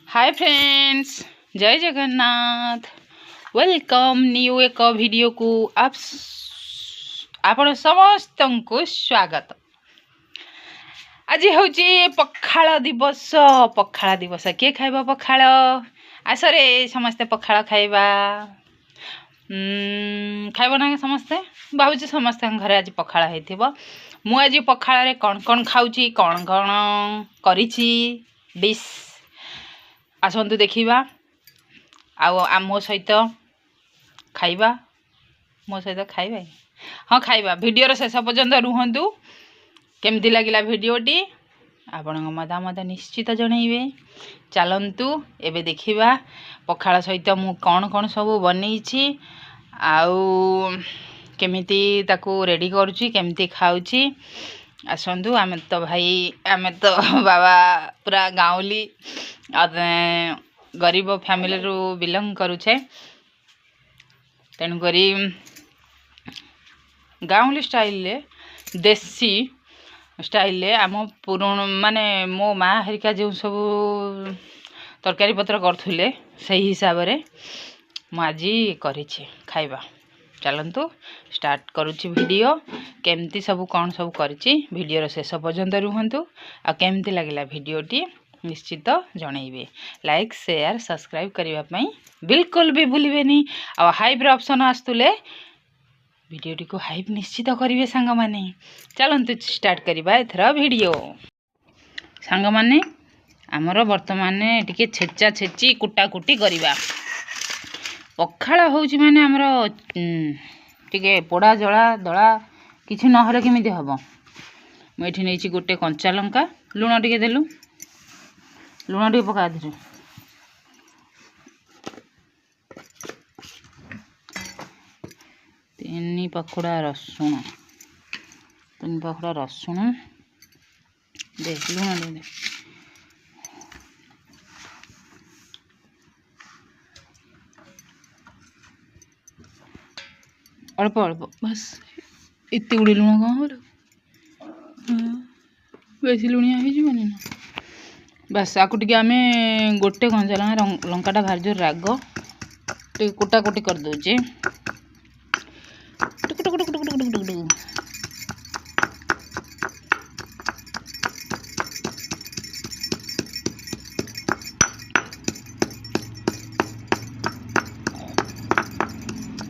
Hi friends, जय Jagannath. Welcome new एक video को आपण समस्त को स्वागत। आज हूँ पखाल दिवस। पखाल दिवस किए खाइबा पखाल? आसरे समस्ते पखाल खाइबा। खाइब ना समस्ते? भावुँ समस्त घर आज पखाल होइथिबो। मु आज पखाल कौन कौन खाऊची, कौन कौन करिची डिश आसतु देखा। मो सहित खाइबा, मो सहित खाइबा। हाँ खाइबा। वीडियो शेष पर्यंत रुहतु। केमती लगिला वीडियोटी आपण मतामत निश्चित जनइबे। चलतु एबे देखिबा पखाल सहित मु कौन कौन सब बनईछि आउ केमिति ताकू रेडी करूछि, केमिति खाऊछि। आसतु आमे तो भाई आमे तो बाबा पूरा गाँवली गरीब फैमिली रू बिलंग करुछे। तेणुक गाँवली स्टाइल देसी स्टाइल आम पुराण माने मो माँ हरिका जो सब तरकारी पत्र करथुले सही हिसाब रे मु आज करिछि खाइबा। चलतु स्टार्ट करुछि वीडियो। केमती सब कौन सब करिछि वीडियो शेष पर्यंत रुहतु। आ केमती लगिला वीडियोटी निश्चित जनइबे। लाइक शेयर सब्सक्राइब करने बिल्कुल भी भूलिबेनी। आ हाइप ऑप्शन आसतुले वीडियोटी को हाइप निश्चित करिवे सांग माने। चलंतु स्टार्ट करिबा एथरा वीडियो। सांग माने हमर वर्तमान टिके छेचा छेची कुटा कुटी करिबा। पखाल होउची माने हमर टिके पोड़ा जळा दळा किछि नहरे केमिति हबो। म एठी नैछि गोटे कंचा लंका, लूण टिके देलु, लूण टिके पका दे। तीन पखुड़ा रसुण, तीन पखुड़ा रसुण दे, लूण दे। अल्प अल्प बस। इतने गुड़े लुण कौन हो बेसी लुणिया हो ना बस। आकु टिके आमे गोटे कंचा लंकाटा भारी जोर राग टिके कुटा कुटी कर दउचे।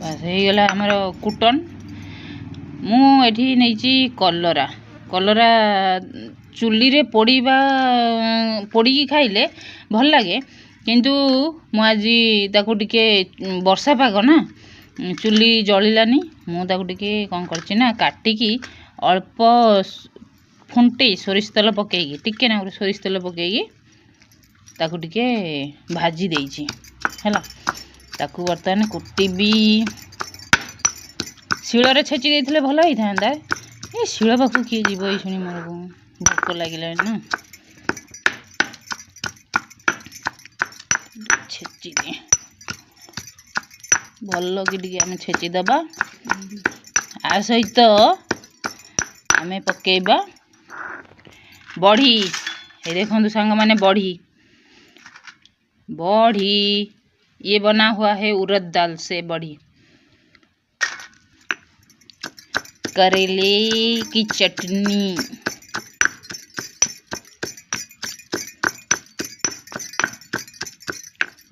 बस हो गला हमर कुटन। मु एठी नैची कलरा। कलरा चुली रे पोड़ीबा पोड़ी खाइले भल लगे, किंतु मु आज ताकू टिके वर्षा पाग ना चुली जलिलानी। मु ताकू टिके कोन करछि ना काटिकी अल्प फुंटे सोरिष तेल पकेगी, टिके ना सोरिष तेल पकेगी ताकू टिके भाजी देइछि हैला। ताकू बर्तमान कुटीबी। शिଳରେ छेची ଦେଇଥିଲେ ଭଲ ହେଇଥାନ୍ତା। ए शिଳ पाखु किए जीव एई शुणी मोर भोक लागिला ना। छेची दे भल कि टिके आमे छेची दबा। आ सहित आमे पकेइबा बड़ी। ए देखंतु सांग माने बड़ी। बड़ी ये बना हुआ है उड़द दाल से बड़ी। करेले की चटनी,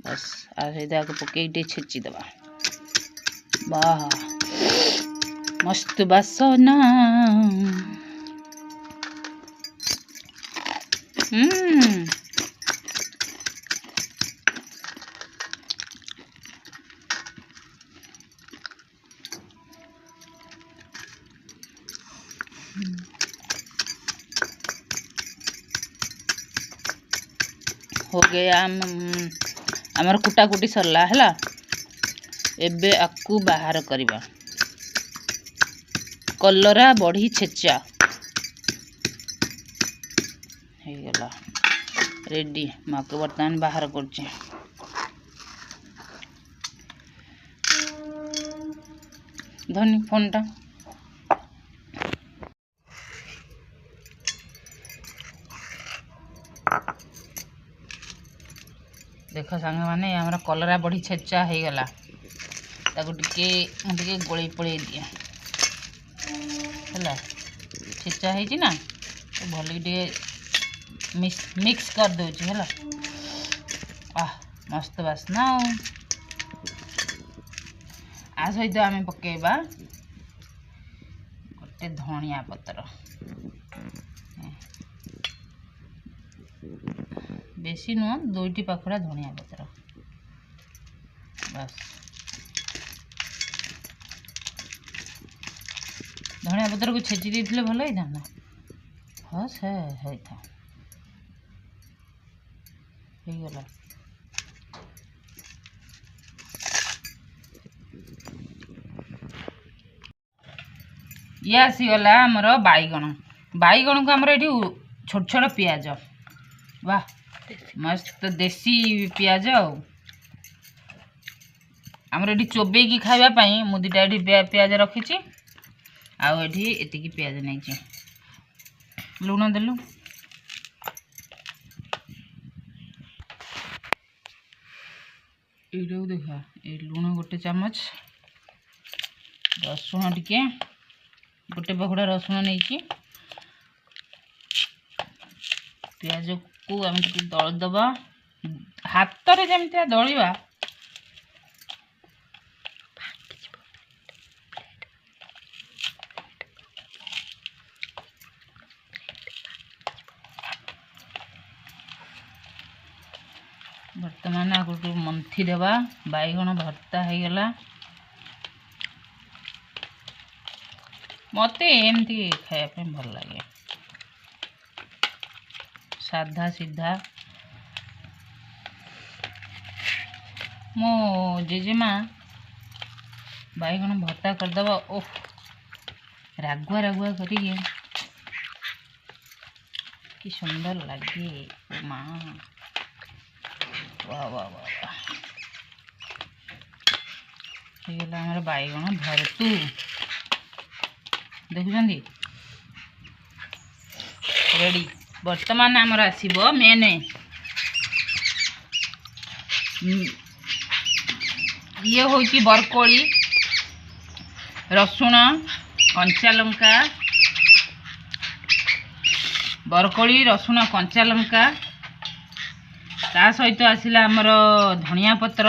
बस आ पकई छेची दबा। वाह मस्त बासना। हो गया हमर कुटा कुटी सरला हैला। एबे आकू बाहर करिबा। कलरा बड़ी छेचा हे गला रेडी। माको बर्तमान बाहर करछि। धनी फोनटा देख सांग मैंने आमर कलरा बढ़ी छेचा हो गला टे गोल पड़े दिए है छेचा है भल मिक्स कर दूची है मस्त बास्ना आ सहित आम पकेबा गोटे धनिया पत्र बेसी नुह 2टी पाखुड़ा धनिया पत्र बस धनिया पत्र को छेची देथिले भल होई था हाँ से होता गला ये आसीगला आमर बैगण बैगण को आमर ये छोट छोट पियाज वाह मस्त देसी पियाज आमर ये चोबेकी खावाई मु 2टा ये पियाज रखी आती पियाज नहीं लुण देलु ये देखा ये लुण गोटे चामच रसुण टिके गोटे पखुड़ा रसुण नहीं पियाज को आम दल दबा हाथ रे जमी दलिया बर्तमान आगु मंथी देवा बैगण भर्ता हो गला मत एमती खायापे भल लगे साधा सीधा मो जेजेमा बैगण भर्ता करदे ओह रागुआ रागुआ करी कि सुंदर लगे माँ वाह वाह वाह वाह हमारे बैगण भरतु देखुं रेडी बर्तमान आमर आसब मेन ये हूँ बरकोली रसुण कंचा लंका बरकोली रसुण कंचा लंका ता सहित आसला आमर धनिया पत्र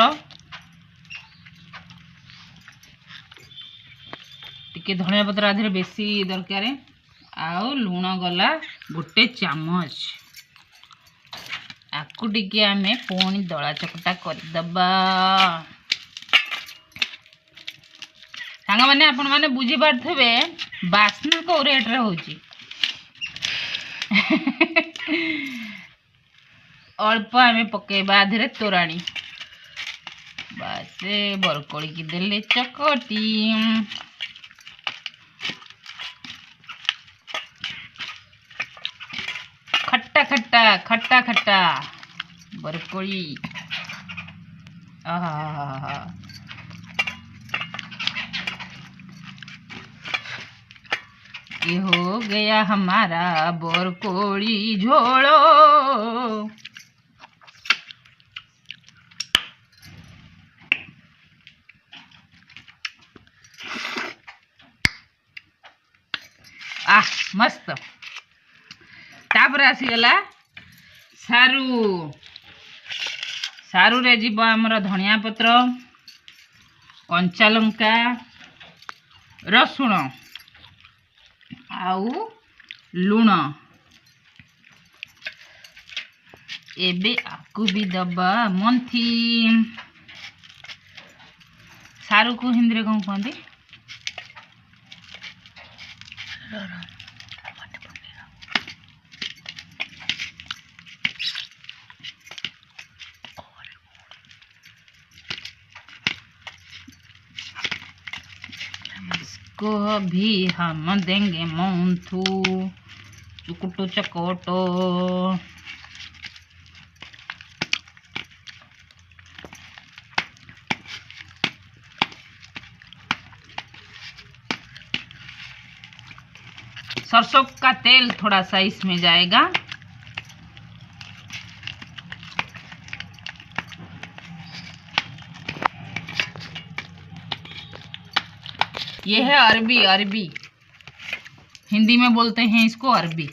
टिके धनिया पत्र आधे बेसी दरकार आउ लुण गला गोटे चामच आकु टिके आमे पुणी दला चकटा करदबा सांग मैंने आपण मैंने बुझी पारे बास्ना को रेट रे होची अल्प आमे पकेबा आधे तोराणी बस बरकोली की देले चकटी खट्टा खट्टा खट्टा खट्टा बरकोली आहा ये हो गया हमारा बरकोली झोलो मस्त तापर आसीगला सारू सारू रे जीव आमर धनिया पत्र कंचा लंका रसुण आउ लुण एबे आकु भी दबा मंथी सारू को हिंदी रे कौन कहते इसको भी हम देंगे मंथू चुकुटो चकोटो सरसों का तेल थोड़ा सा इसमें जाएगा ये है अरबी, अरबी हिंदी में बोलते हैं इसको अरबी।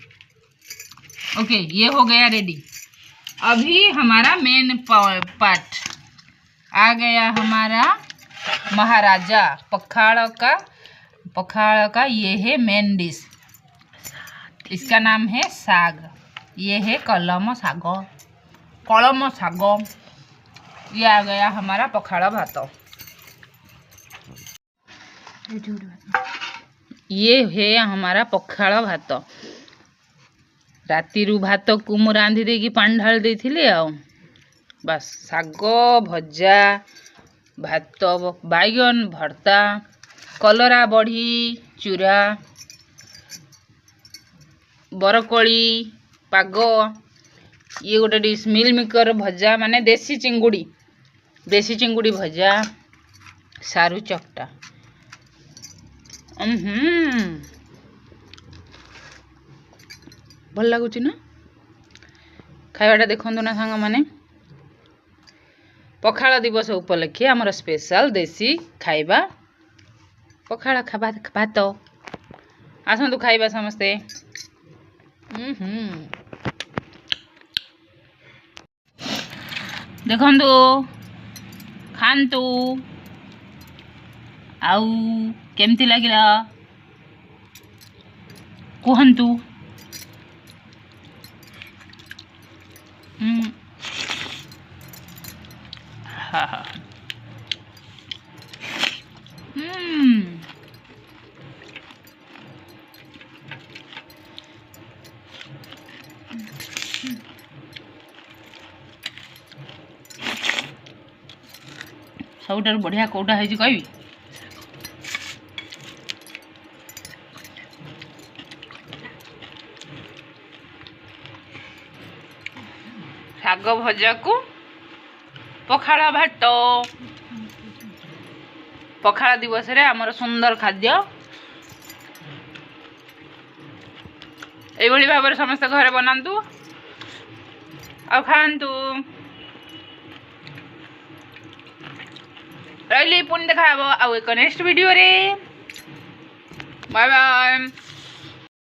ओके, ये हो गया रेडी। अभी हमारा मेन पार्ट आ गया, हमारा महाराजा पखाड़ का ये है मेन डिश। इसका नाम है साग। ये है कलम साग। ये आ गया हमारा पखाड़ भात। ये है हमारा पखाड़ भात। राति भात को मु रांधि देकी पानी ढाल देथिले आ बस। साग भजा, भात, बैगन भर्ता, कलरा बड़ी चूरा, बरकोली पाग, ये गोटे डिश मिल मेकर भजा माने देसी चिंगुड़ी भजा, सारू चकटा। भल लगुच ना खाइबाटा देखंतु ना सांग माने। पखाड़ दिवस उपलक्षे आमर स्पेशल देसी खाइबा पखाड़ भात। आसतु खाइबा समस्ते। देखंतु खांतु आउ केमती लागिला कहंतु। हाँ हाँ सबुठारु बढ़िया कोटा है कहबी साग भजा को पखाड़ भात। पखाड़ दिवस रे आमर सुंदर खाद्य एभली भाव समस्त घरे बनातु आ खातु। रही पुणी देखा आउ एक नेक्स्ट वीडियो रे। Bye bye.